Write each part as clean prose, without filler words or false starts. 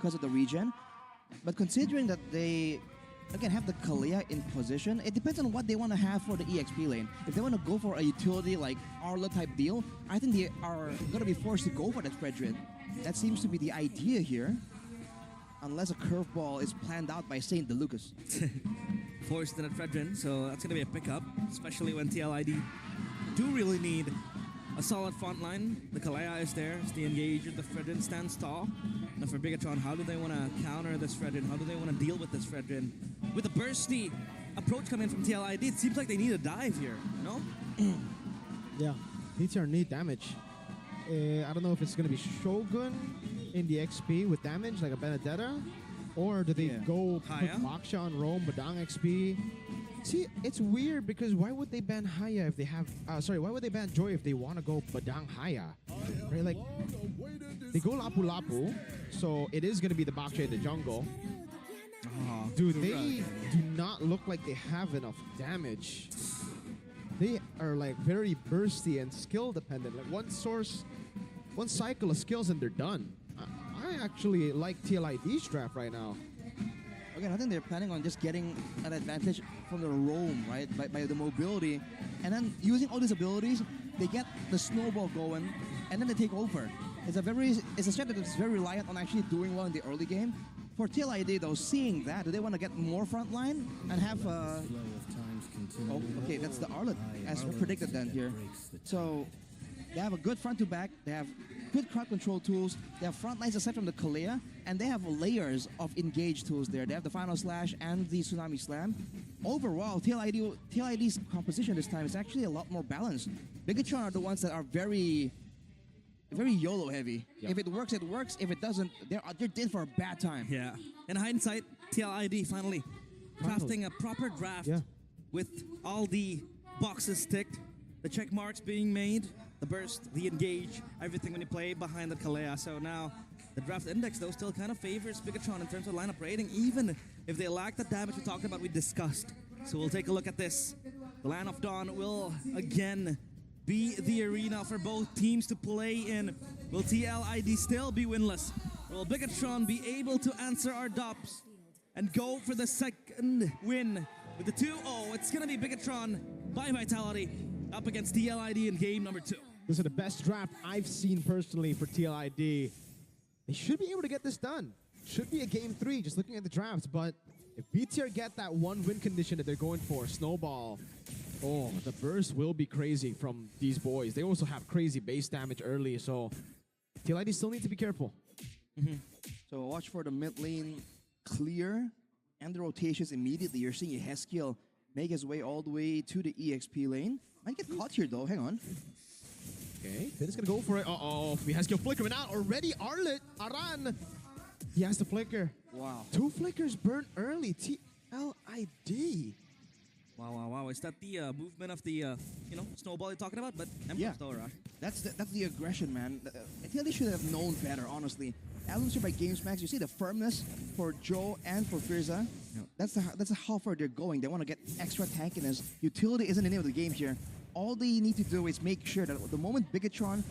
because of the regen. But considering that they, again, have the Kalea in position, it depends on what they want to have for the EXP lane. If they want to go for a utility like Arla type deal, I think they are going to be forced to go for that Fredrin. That seems to be the idea here. Unless a curveball is planned out by Saint DeLucas. Forced in at Fredrin, so that's going to be a pickup, especially when TLID do really need a solid front line. The Kalea is there, it's the engager, the Fredrin stands tall. Now for Bigetron, how do they want to counter this Fredrin? How do they want to deal with this Fredrin? With a bursty approach coming from TLID, it seems like they need a dive here, no? Yeah, PTR need damage. I don't know if it's going to be Shogun in the XP with damage, like a Benedetta, or do they go put Baksha on Rome, Badang XP? See, it's weird because why would they ban Haya if they have... why would they ban Joy if they want to go Badang Haya? Right, like, they go Lapu Lapu, so it is going to be the Baksha in the jungle. Dude, they do not look like they have enough damage. They are like very bursty and skill dependent. Like one cycle of skills and they're done. I actually like TLID's draft right now. Again, I think they're planning on just getting an advantage from the roam, right? By the mobility. And then using all these abilities, they get the snowball going, and then they take over. It's a strat that is very reliant on actually doing well in the early game. For TLID, though, seeing that, do they want to get more frontline and have oh, okay, that's the Arlet, as predicted then here. So they have a good front to back, they have good crowd control tools, they have front lines aside from the Kalea, and they have layers of engage tools there. They have the Final Slash and the Tsunami Slam. Overall, TLID's composition this time is actually a lot more balanced. Bigetron are the ones that are very YOLO heavy. Yep. If it works, it works. If it doesn't, they're in for a bad time. Yeah. In hindsight, TLID finally crafting a proper draft with all the boxes ticked, the check marks being made, the burst, the engage, everything when you play behind the Kalea. So now the draft index, though, still kind of favors Bigetron in terms of lineup rating, even if they lack the damage we talked about, we discussed. So we'll take a look at this. The Land of Dawn will again be the arena for both teams to play in. Will TLID still be winless? Will Bigetron be able to answer our dops and go for the second win with the 2-0? It's going to be Bigetron by Vitality up against TLID in game number 2. This is the best draft I've seen personally for TLID. They should be able to get this done. Should be a game 3, just looking at the drafts. But if BTR get that one win condition that they're going for, Snowball, oh, the burst will be crazy from these boys. They also have crazy base damage early, so TLID still need to be careful. So watch for the mid lane clear and the rotations immediately. You're seeing Haskill make his way all the way to the EXP lane. Might get caught here though, hang on. Okay, Finn is gonna go for it. Uh-oh, Haskill flickering out already. Arlet, Aran, he has the flicker. Wow. 2 flickers burn early, TLID. Wow. Is that the movement of the, snowball you're talking about? But yeah, still rush. That's the aggression, man. I think they should have known better, honestly. Alan's here by GamesMax. You see the firmness for Joe and for Firza. Yep. That's how far they're going. They want to get extra tankiness. Utility isn't the name of the game here. All they need to do is make sure that the moment Bigetron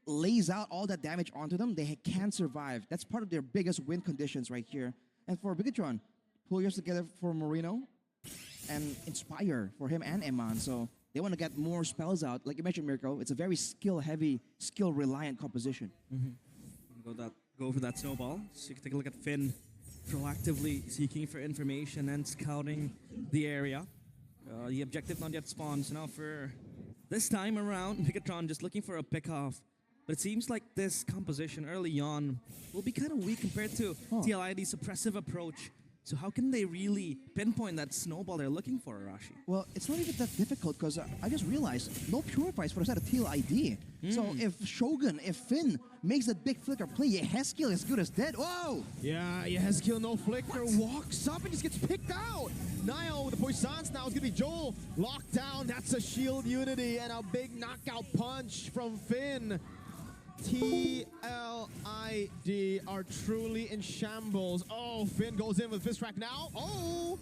lays out all that damage onto them, they can survive. That's part of their biggest win conditions right here. And for Bigetron, pull yours together for Marino and Inspire for him and Eman. So they want to get more spells out. Like you mentioned, Mirko, it's a very skill-heavy, skill-reliant composition. Go for that snowball. So you can take a look at Finn proactively seeking for information and scouting the area. The objective not yet spawned. So now for this time around, Bigetron just looking for a pick-off. But it seems like this composition early on will be kind of weak compared to TLID's suppressive approach. So how can they really pinpoint that snowball they're looking for, Arashi? Well, it's not even that difficult because I just realized no purifiers for the side of TLID. So if Shogun, if Finn makes that big flicker play, Haskill is good as dead. Whoa! Yeah, Haskill, no flicker, walks up and just gets picked out. Niall with the Poissons now is going to be Joel. Locked down, that's a shield unity and a big knockout punch from Finn. TLID are truly in shambles. Oh, Finn goes in with fist rack now. Oh,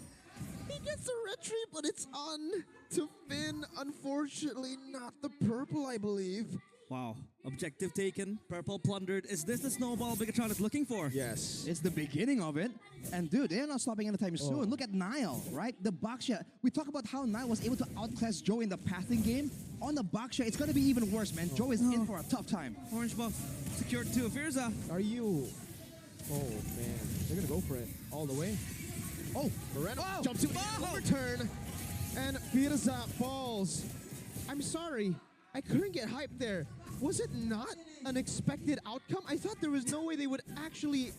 he gets a retreat, but it's on to Finn. Unfortunately, not the purple, I believe. Wow. Objective taken. Purple plundered. Is this the snowball BIGETRON is looking for? Yes. It's the beginning of it. And dude, they're not stopping anytime soon. Look at Nile, right? The box shot. We talk about how Nile was able to outclass Joe in the pathing game. On the box shot, it's going to be even worse, man. Joe is in for a tough time. Orange buff secured too. Firza. Are you... Oh, man. They're going to go for it all the way. Oh, Moreno jumps to an overturn. And Firza falls. I'm sorry. I couldn't get hyped there. Was it not an expected outcome? I thought there was no way they would actually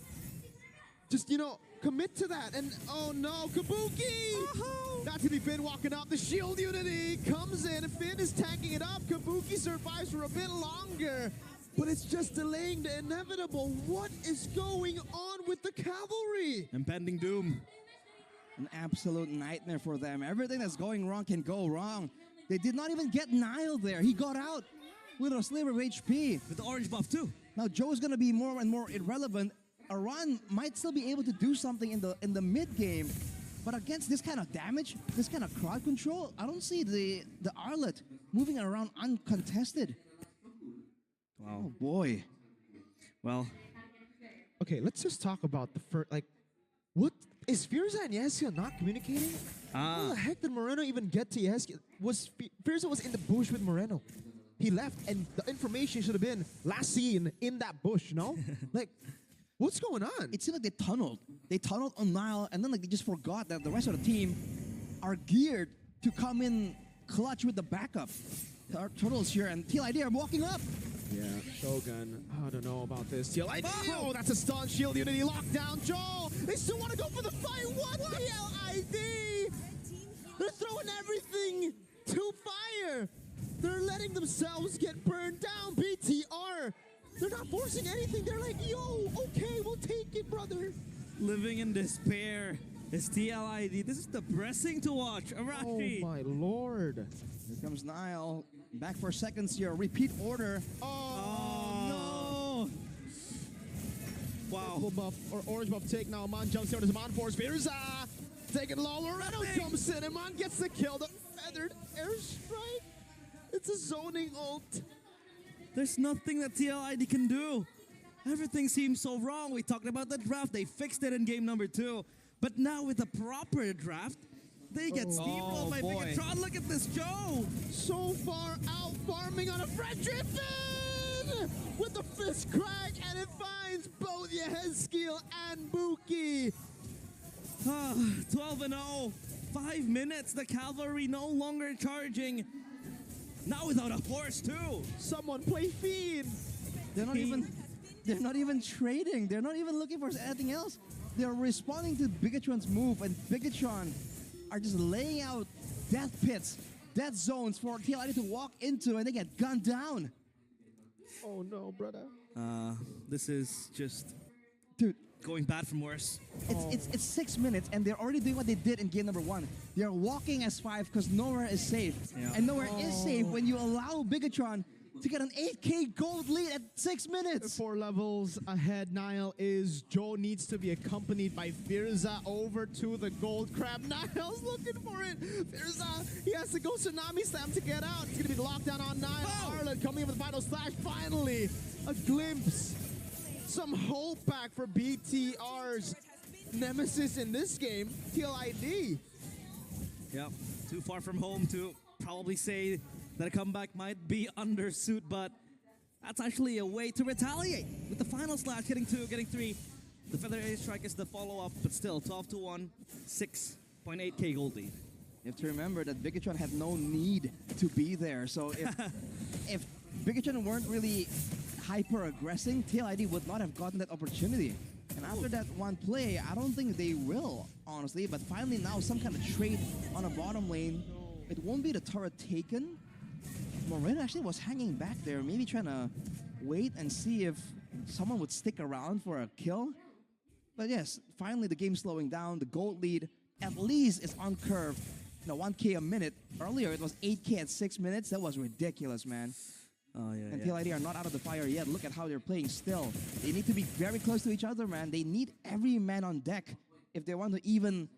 just, you know, commit to that. And oh no, Kabuki! That's gonna be Finn walking up. The shield unity comes in. Finn is tanking it up. Kabuki survives for a bit longer. But it's just delaying the inevitable. What is going on with the cavalry? Impending doom. An absolute nightmare for them. Everything that's going wrong can go wrong. They did not even get Nile there. He got out with a sliver of HP. With the orange buff too. Now Joe's gonna be more and more irrelevant. Aran might still be able to do something in the mid game, but against this kind of damage, this kind of crowd control, I don't see the Arlet moving around uncontested. Wow. Oh boy. Well. Okay, let's just talk about the first, like, what is Firza and Yeskia not communicating? How the heck did Moreno even get to Yeskia? Firza was in the bush with Moreno. He left, and the information should have been last seen in that bush, no? Like, what's going on? It seemed like they tunneled. They tunneled on Nile, and then like they just forgot that the rest of the team are geared to come in clutch with the backup. Our Turtles here, and TLID are walking up. Yeah, Shogun. I don't know about this. TLID. Oh, that's a stun. Shield unity locked down. Joel, they still want to go for the fight. What? TLID. They're throwing everything to fire. They're letting themselves get burned down. BTR. They're not forcing anything. They're like, yo, okay, we'll take it, brother. Living in despair is TLID. This is depressing to watch. Arashi. Oh, my lord. Here comes Nile. Back for seconds here. Repeat order. Oh, no. Wow. Purple buff or orange buff take now. Mon jumps over to Mon Force. Firza taking low. Loretto jumps in and Mon gets the kill. The feathered airstrike. It's a zoning ult. There's nothing that TLID can do. Everything seems so wrong. We talked about the draft. They fixed it in game number 2. But now with the proper draft, they get steamrolled by BIGETRON. Look at this, Joe. So far out farming on a Frederick Finn with the fist crack, and it finds both Yehezkiel and Buki. 12-0. 5 minutes. The cavalry no longer charging. Now without a horse too. Someone play Fiend. They're not even trading. They're not even looking for anything else. They're responding to BIGETRON's move, and BIGETRON are just laying out death pits, death zones for TLID to walk into, and they get gunned down. Oh no, brother. This is just, dude, going bad from worse. It's 6 minutes, and they're already doing what they did in game number 1. They're walking as 5 because nowhere is safe. Yeah. And nowhere is safe when you allow BIGETRON to get an 8K gold lead at 6 minutes. 4 levels ahead. Nile is. Joe needs to be accompanied by Firza over to the gold crab. Nile's looking for it. Firza, he has to go tsunami slam to get out. It's going to be the lockdown on Nile. Arlen coming in with the final slash. Finally, a glimpse. Some hope back for BTR's nemesis in this game, TLID. Yep, too far from home to probably say that a comeback might be under suit, but that's actually a way to retaliate. With the final slash hitting 2, getting 3. The feather airstrike is the follow-up, but still 12-1, 6.8k gold lead. You have to remember that BIGETRON had no need to be there. So if BIGETRON weren't really hyper-aggressing, TLID would not have gotten that opportunity. And after that one play, I don't think they will, honestly. But finally now some kind of trade on a bottom lane. It won't be the turret taken. Moreno actually was hanging back there, maybe trying to wait and see if someone would stick around for a kill. But yes, finally the game's slowing down. The gold lead at least is on curve. You know, 1K a minute. Earlier it was 8K at 6 minutes. That was ridiculous, man. Oh, yeah, and TLID are not out of the fire yet. Look at how they're playing still. They need to be very close to each other, man. They need every man on deck if they want to even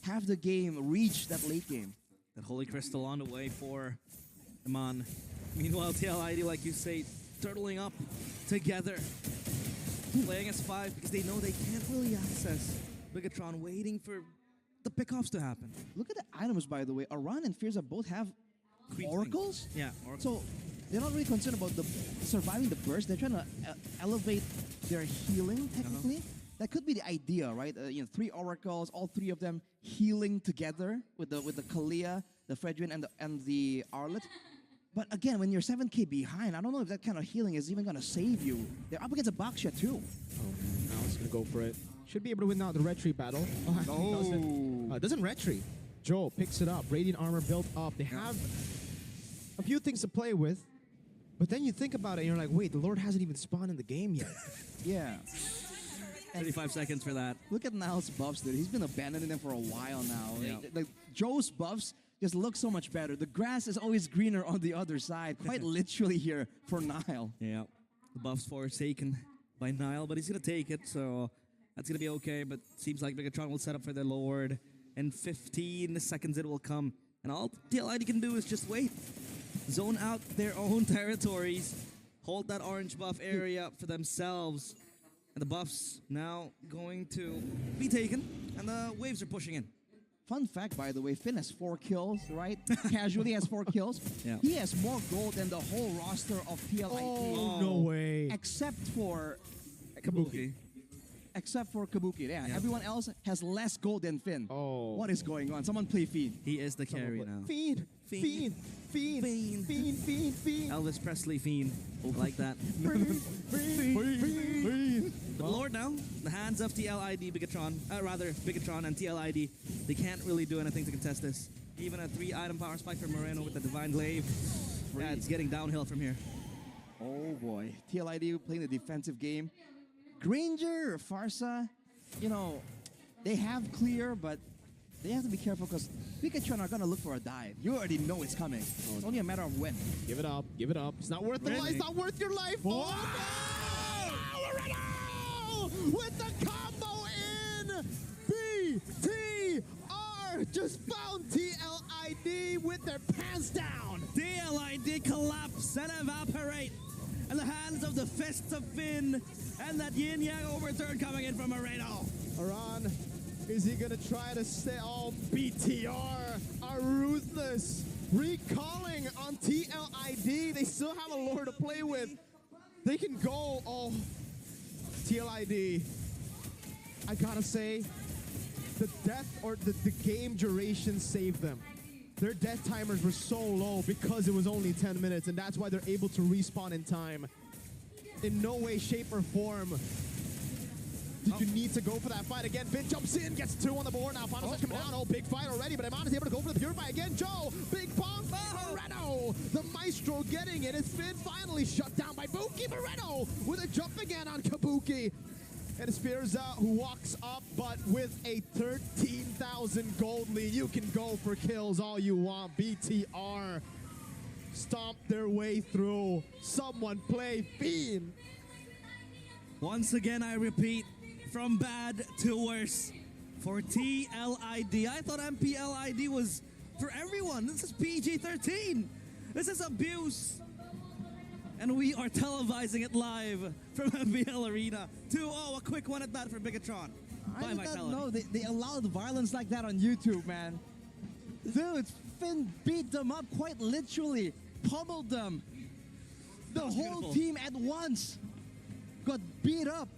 have the game reach that late game. That Holy Crystal on the way for Iman. Meanwhile, TLID, like you say, turtling up together, playing as 5 because they know they can't really access BIGETRON, waiting for the pickoffs to happen. Look at the items, by the way. Aran and Firza both have Creep oracles. things. Yeah, oracles. So they're not really concerned about the surviving the burst. They're trying to elevate their healing, technically. That could be the idea, right? 3 oracles, all 3 of them healing together with the Kalia, the Fredrin, and the Arlet. But again, when you're 7k behind, I don't know if that kind of healing is even going to save you. They're up against a Baksha too. Oh, now he's going to go for it. Should be able to win now the retreat battle. Oh, doesn't retreat. Joe picks it up. Radiant armor built up. They have a few things to play with. But then you think about it and you're like, wait, the Lord hasn't even spawned in the game yet. Yeah. 35 seconds for that. Look at Niall's buffs, dude. He's been abandoning them for a while now. Yeah. Like Joe's buffs just look so much better. The grass is always greener on the other side, quite literally here for Niall. Yeah, the buff's forsaken by Niall, but he's going to take it, so that's going to be okay. But seems like BIGETRON will set up for the Lord. In 15 seconds it will come. And all TLID can do is just wait. Zone out their own territories. Hold that orange buff area for themselves. And the buffs now going to be taken. And the waves are pushing in. Fun fact, by the way, Finn has 4 kills, right? Casually has 4 kills. Yeah. He has more gold than the whole roster of PLIT. Oh, no way. Except for Kabuki. Except for Kabuki, yeah. Everyone else has less gold than Finn. Oh. What is going on? Someone play Fiend. He is the carry now. Fiend. Fiend. Fiend. Fiend. Fiend. Fiend. Fiend. Elvis Presley Fiend. Like that. The Lord now, the hands of TLID, BIGETRON, BIGETRON and TLID, they can't really do anything to contest this. Even a 3-item power spike from Moreno with the Divine Glaive. Yeah, it's getting downhill from here. Oh boy. TLID playing the defensive game. Granger, Farsa, they have clear, but they have to be careful because BIGETRON are going to look for a dive. You already know it's coming. It's only a matter of when. Give it up. Give it up. It's not worth the life. It's not worth your life. Oh, no! Moreno! With the combo in! BTR just found TLID with their pants down. TLID collapse and evaporate in the hands of the fists of Finn and that yin-yang overturn coming in from Moreno. Aran, is he gonna try to stay? Oh, BTR are ruthless. Recalling on TLID. They still have a lore to play with. They can go. Oh, TLID. I gotta say, the death or the game duration saved them. Their death timers were so low because it was only 10 minutes, and that's why they're able to respawn in time. In no way, shape, or form did you need to go for that fight again. Finn jumps in, gets 2 on the board. Now final set coming down. Oh, big fight already, but Iman is able to go for the Purify again. Joe, big pong, Moreno. The Maestro getting it. It's Finn finally shut down by Buki. Moreno with a jump again on Kabuki. And it's Firza who walks up, but with a 13,000 gold lead. You can go for kills all you want. BTR stomp their way through. Someone play Fiend. Once again, I repeat, from bad to worse for TLID. I thought MPL ID was for everyone. This is PG-13. This is abuse. And we are televising it live from MPL Arena. 2-0, a quick one at that for BIGETRON. I did not know they allowed violence like that on YouTube, man. Dude, Finn beat them up quite literally. Pummeled them. The whole beautiful. team at once got beat up.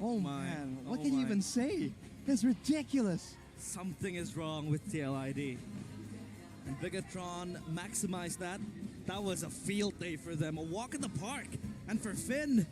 Oh man, what can you even say? That's ridiculous. Something is wrong with TLID. And BIGETRON maximized that. That was a field day for them, a walk in the park. And for Finn,